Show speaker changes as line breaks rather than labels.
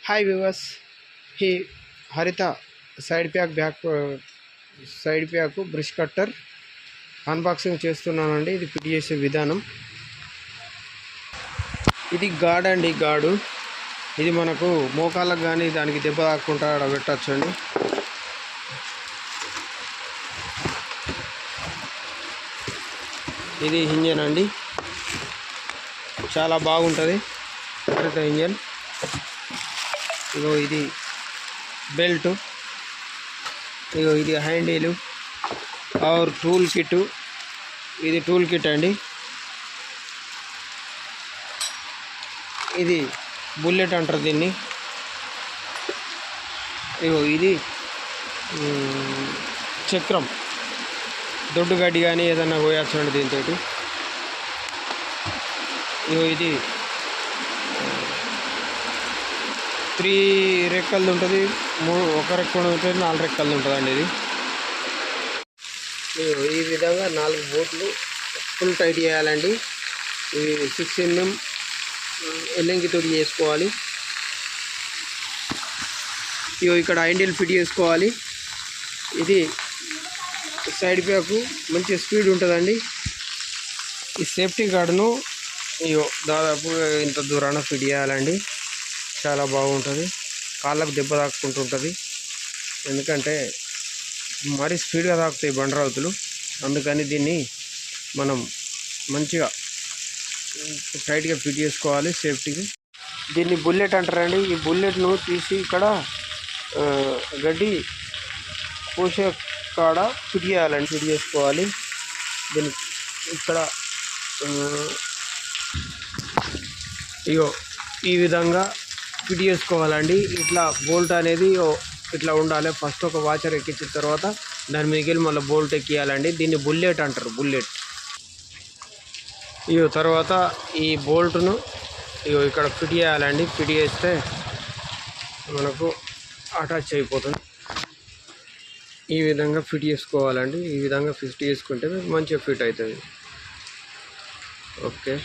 Hi viewers, ఈ హరిత side pack brush cutter unboxing చేస్తున్నానండి. ఇది ఫిట్ చేసే విధానం. ఇది గాడ్ అండి, గాడు. ఇది మనకు మోకాళ్ళకు కానీ దానికి దెబ్బ తాకుండా పెట్టచ్చు అండి. ఇది ఇంజన్ అండి, చాలా బాగుంటుంది హరిత ఇంజన్. ఇగో ఇది బెల్ట్, ఇగో ఇది హ్యాండిల్ ఆర్ టూల్ కిట్. ఇది టూల్ కిట్ అండి. ఇది బుల్లెట్ అంటారు దీన్ని. ఇగో ఇది చక్రం, దొడ్డు గడ్డి కానీ ఏదన్నా పోయొచ్చండి దీంతో. ఇగో ఇది 3 రెక్కలది ఉంటుంది, 1 రెక్క ఉంటుంది, 4 రెక్కలది ఉంటుందండి. ఇది ఈ విధంగా 4 బోట్లు ఫుల్ టైట్ చేయాలండి. ఇవి 6 mm ఎల్లంగితో చేసుకోవాలి. ఇగో ఇక్కడ హ్యాండిల్ ఫిట్ చేసుకోవాలి. ఇది సైడ్ ప్యాక్ మంచి స్పీడ్ ఉంటుందండి. ఈ సేఫ్టీ గార్డును ఇగో దాదాపు ఇంత దూరాన ఫిట్ చేయాలండి. చాలా బాగుంటుంది, కాళ్ళకు దెబ్బ తాకుంటుంటుంది. ఎందుకంటే మరీ స్పీడ్గా తాకుతాయి బండరావుతులు. అందుకని దీన్ని మనం మంచిగా టైట్గా ఫిట్ చేసుకోవాలి సేఫ్టీకి. దీన్ని బుల్లెట్ అంటారండి. ఈ బుల్లెట్ను తీసి ఇక్కడ గడ్డి పోసే కాడ ఫిట్ చేయాలండి, ఫిట్ చేసుకోవాలి. దీన్ని ఇక్కడ ఇగో ఈ విధంగా ఫిట్ చేసుకోవాలండి. ఇట్లా బోల్ట్ అనేది ఇట్లా ఉండాలి. ఫస్ట్ ఒక వాచర్ ఎక్కించిన తర్వాత దాని మీదకి వెళ్ళి మళ్ళీ బోల్ట్ ఎక్కియాలండి. దీన్ని బుల్లెట్ అంటారు, బుల్లెట్. ఇగో తర్వాత ఈ బోల్ట్ను ఇగో ఇక్కడ ఫిట్ చేయాలండి. ఫిట్ చేస్తే మనకు అటాచ్ అయిపోతుంది. ఈ విధంగా ఫిట్ చేసుకోవాలండి. ఈ విధంగా ఫిట్ చేసుకుంటే మంచిగా ఫిట్ అవుతుంది. ఓకే.